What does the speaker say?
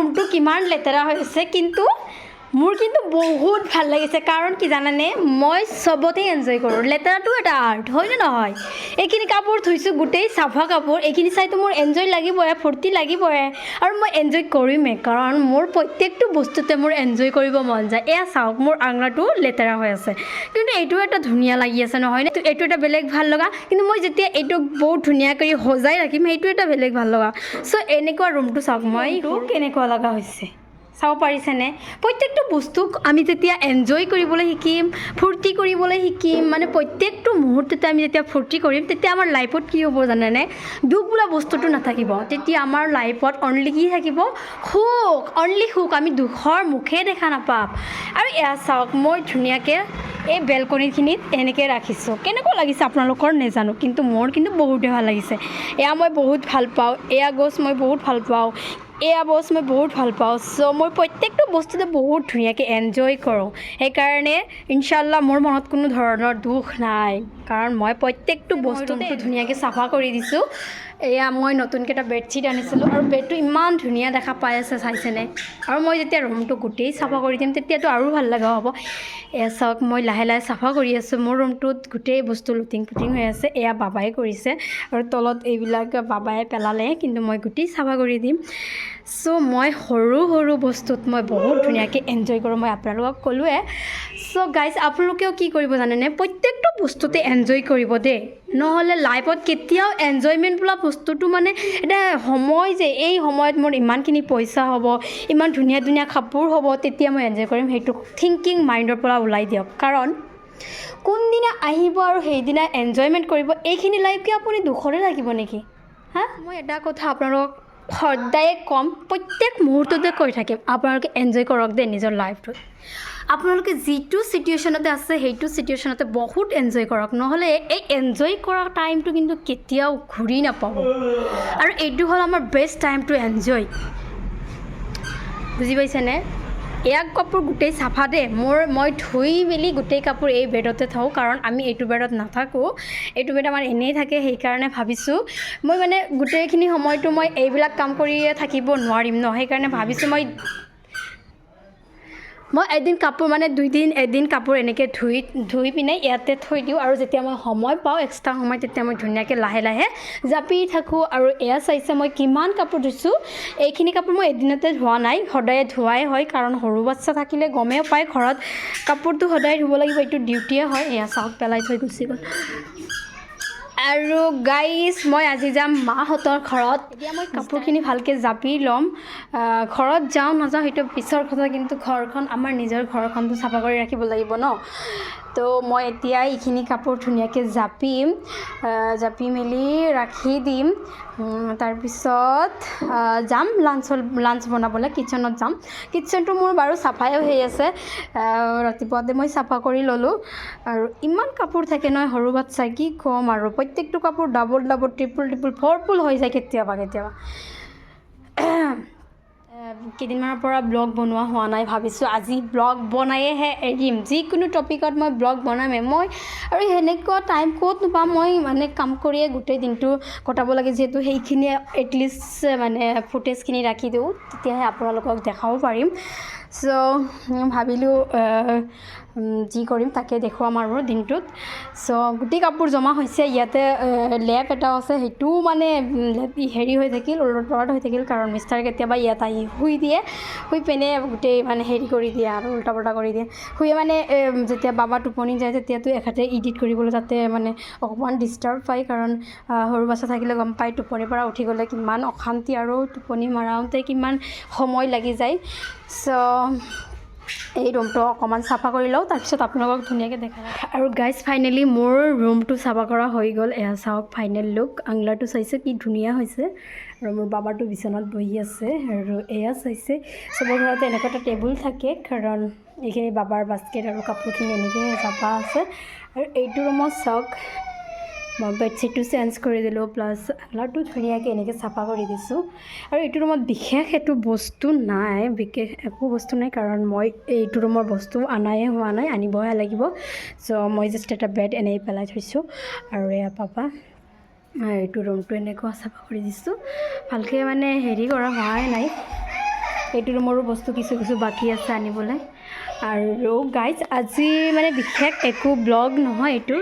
ৰুমটো কিমান লেতেৰা হৈছে কিন্তু মোৰ কিন্তু বহুত ভাল লাগিছে কাৰণ কি জানানে মই সবতে এনজয় কৰোঁ লেতেৰাটো এটা আৰ্ট হয়নে নহয় এইখিনি কাপোৰ ধুইছোঁ গোটেই চাফা কাপোৰ এইখিনি চাইতো মোৰ এনজয় লাগিবই ফূৰ্তি লাগিবই আৰু মই এনজয় কৰিমেই কাৰণ মোৰ প্ৰত্যেকটো বস্তুতে মোৰ এনজয় কৰিব মন যায় এয়া চাওক মোৰ আঙলাটো লেতেৰা হৈ আছে কিন্তু এইটো এটা ধুনীয়া লাগি আছে নহয় নে এইটো এটা বেলেগ ভাল লগা কিন্তু মই যেতিয়া এইটো বহুত ধুনীয়া কৰি সজাই ৰাখিম সেইটো এটা বেলেগ ভাল লগা চ' এনেকুৱা ৰুমটো চাওক মই কেনেকুৱা লগা হৈছে চাব পাৰিছেনে প্ৰত্যেকটো বস্তুক আমি যেতিয়া এনজয় কৰিবলৈ শিকিম ফূৰ্তি কৰিবলৈ শিকিম মানে প্ৰত্যেকটো মুহূৰ্ততে আমি যেতিয়া ফূৰ্তি কৰিম তেতিয়া আমাৰ লাইফত কি হ'ব জানেনে দুখ বোলা বস্তুটো নাথাকিব তেতিয়া আমাৰ লাইফত অনলি কি থাকিব সুখ অনলি সুখ আমি দুখৰ মুখে দেখা নাপাম আৰু এয়া চাওক মই ধুনীয়াকৈ এই বেলকনিখিনিত এনেকৈ ৰাখিছোঁ কেনেকুৱা লাগিছে আপোনালোকৰ নেজানো কিন্তু মোৰ কিন্তু বহুতেই ভাল লাগিছে এয়া মই বহুত ভাল পাওঁ এয়া গছ মই বহুত ভাল পাওঁ এয়া বছ মই বহুত ভাল পাওঁ চ' মই প্ৰত্যেকটো বস্তুতে বহুত ধুনীয়াকৈ এনজয় কৰোঁ সেইকাৰণে ইনশাল্লাহ মোৰ মনত কোনো ধৰণৰ দুখ নাই কাৰণ মই প্ৰত্যেকটো বস্তুটো ধুনীয়াকৈ চাফা কৰি দিছোঁ এয়া মই নতুনকৈ এটা বেডশ্বীট আনিছিলোঁ আৰু বেডটো ইমান ধুনীয়া দেখা পাই আছে চাইছেনে আৰু মই যেতিয়া ৰুমটো গোটেই চাফা কৰি দিম তেতিয়াতো আৰু ভাল লগা হ'ব এয়া চাওক মই লাহে লাহে চাফা কৰি আছোঁ মোৰ ৰুমটোত গোটেই বস্তু লুটিং পুটিং হৈ আছে এয়া বাবাই কৰিছে আৰু তলত এইবিলাক বাবাই পেলালে কিন্তু মই গোটেই চাফা কৰি দিম চ' মই সৰু সৰু বস্তুত মই বহুত ধুনীয়াকৈ এনজয় কৰোঁ মই আপোনালোকক ক'লোৱে চ' গাইজ আপোনালোকেও কি কৰিব জানেনে প্ৰত্যেকটো বস্তুতে এনজয় কৰিব দেই নহ'লে লাইফত কেতিয়াও এনজয়মেণ্ট বোলা বস্তুটো মানে এটা সময় যে এই সময়ত মোৰ ইমানখিনি পইচা হ'ব ইমান ধুনীয়া ধুনীয়া কাপোৰ হ'ব তেতিয়া মই এনজয় কৰিম সেইটো থিংকিং মাইণ্ডৰ পৰা ওলাই দিয়ক কাৰণ কোনদিনা আহিব আৰু সেইদিনা এনজয়মেণ্ট কৰিব এইখিনি লাইফ কি আপুনি দুখৰে লাগিব নেকি হা মই এটা কথা আপোনালোকক সদায়ে কম প্ৰত্যেক মুহূৰ্ততে কৈ থাকিম আপোনালোকে এনজয় কৰক দেই নিজৰ লাইফটোত আপোনালোকে যিটো চিটুৱেশ্যনতে আছে সেইটো চিটুৱেশ্যনতে বহুত এনজয় কৰক নহ'লে এই এনজয় কৰা টাইমটো কিন্তু কেতিয়াও ঘূৰি নাপাব আৰু এইটো হ'ল আমাৰ বেষ্ট টাইম টু এনজয় বুজি পাইছেনে এয়া কাপোৰ গোটেই চাফা দেই মই ধুই মেলি গোটেই কাপোৰ এই বেডতে থওঁ কাৰণ আমি এইটো বেডত নাথাকোঁ এইটো বেড আমাৰ এনেই থাকে সেইকাৰণে ভাবিছোঁ মই মানে গোটেইখিনি সময়টো মই এইবিলাক কাম কৰিয়ে থাকিব নোৱাৰিম ন সেইকাৰণে ভাবিছোঁ মই এদিন কাপোৰ মানে এদিন কাপোৰ এনেকৈ ধুই পিনে ইয়াতে থৈ দিওঁ আৰু যেতিয়া মই সময় পাওঁ এক্সট্ৰা সময় তেতিয়া মই ধুনীয়াকৈ লাহে লাহে জাপি থাকোঁ আৰু এয়া চাইছে মই কিমান কাপোৰ ধুইছোঁ এইখিনি কাপোৰ মই এদিনতে ধোৱা নাই সদায় ধোৱাই হয় কাৰণ সৰু বাচ্ছা থাকিলে গমেই পায় ঘৰত কাপোৰটো সদায় ধুব লাগিব এইটো ডিউটিয়ে হয় এয়া চাওক পেলাই থৈ গুচি গ'ল আৰু গাইজ মই আজি যাম মাহঁতৰ ঘৰত এতিয়া মই কাপোৰখিনি ভালকৈ জাপি ল'ম ঘৰত যাওঁ নাযাওঁ সেইটো পিছৰ কথা কিন্তু ঘৰখন আমাৰ নিজৰ ঘৰখনটো চাফা কৰি ৰাখিব লাগিব ন তো মই এতিয়া এইখিনি কাপোৰ ধুনীয়াকৈ জাপি মেলি ৰাখি দিম তাৰপিছত যাম লাঞ্চ বনাবলৈ কিটচেনত যাম কিটচেনটো মোৰ বাৰু চাফাই হৈ আছে ৰাতিপুৱাতে মই চাফা কৰি ল'লোঁ আৰু ইমান কাপোৰ থাকে নহয় সৰু বাচ্ছা কি ক'ম আৰু প্ৰত্যেকটো কাপোৰ ডাবল ট্ৰিপল ভৰপুৰ হৈ যায় কেতিয়াবা কেইদিনমানৰ পৰা ব্লগ বনোৱা হোৱা নাই ভাবিছোঁ আজি ব্লগ বনায়েহে এৰিম যিকোনো টপিকত মই ব্লগ বনামেই মই আৰু সেনেকুৱা টাইম ক'ত নাপাম মই মানে কাম কৰিয়ে গোটেই দিনটো কটাব লাগে যিহেতু সেইখিনিয়ে এটলিষ্ট মানে ফুটেজখিনি ৰাখি দিওঁ তেতিয়াহে আপোনালোকক দেখাব পাৰিম চ' ভাবিলোঁ যি কৰিম তাকে দেখুৱাম আৰু দিনটোত চ' গোটেই কাপোৰ জমা হৈছে ইয়াতে লেপ এটাও আছে সেইটোও মানে হেৰি হৈ থাকিল ওলট হৈ থাকিল কাৰণ মিষ্টাৰ কেতিয়াবা ইয়াত আহি শুই দিয়ে শুই পিনে গোটেই মানে হেৰি কৰি দিয়ে আৰু উল্টা পুল্টা কৰি দিয়ে শুয়ে মানে যেতিয়া বাবা টোপনি যায় তেতিয়াতো এখেতে ইডিট কৰিবলৈ যাতে মানে অকণমান ডিষ্টাৰ্ব পায় কাৰণ সৰু বাচ্ছা থাকিলে গম পায় টোপনিৰ পৰা উঠি গ'লে কিমান অশান্তি আৰু টোপনি মাৰাওঁতে কিমান সময় লাগি যায় চ' এই ৰুমটো অকণমান চাফা কৰি লওঁ তাৰপিছত আপোনালোকক ধুনীয়াকৈ দেখাই আৰু গাইজ ফাইনেলি মোৰ ৰুমটো চাফা কৰা হৈ গ'ল এয়া চাওক ফাইনেল লুক আংলাটো চাইছে কি ধুনীয়া হৈছে আৰু মোৰ বাবাটো বিচনাত বহি আছে আৰু এয়া চাইছে চবৰ ঘৰতে এনেকুৱা এটা টেবুল থাকে কাৰণ এইখিনি বাবাৰ বাস্কেট আৰু কাপোৰখিনি এনেকৈ চাফা আছে আৰু এইটো ৰুমত চাওক মই বেডশ্বীটটো চেঞ্জ কৰি দিলোঁ প্লাছ আংলাটো ধুনীয়াকৈ এনেকৈ চাফা কৰি দিছোঁ আৰু এইটো ৰুমত বিশেষ একো বস্তু নাই বিশেষ একো বস্তু নাই কাৰণ মই এইটো ৰুমৰ বস্তু অনায়ে হোৱা নাই আনিবহে লাগিব চ' মই জাষ্ট এটা বেড এনেই পেলাই থৈছোঁ আৰু এয়া পাপা এইটো ৰুমটো এনেকুৱা চাফা কৰি দিছোঁ ভালকৈ মানে হেৰি কৰা হোৱাই নাই এইটো ৰুমৰো বস্তু কিছু কিছু বাকী আছে আনিবলৈ। আৰু গাইজ আজি মানে বিশেষ একো ব্লগ নহয় এইটো।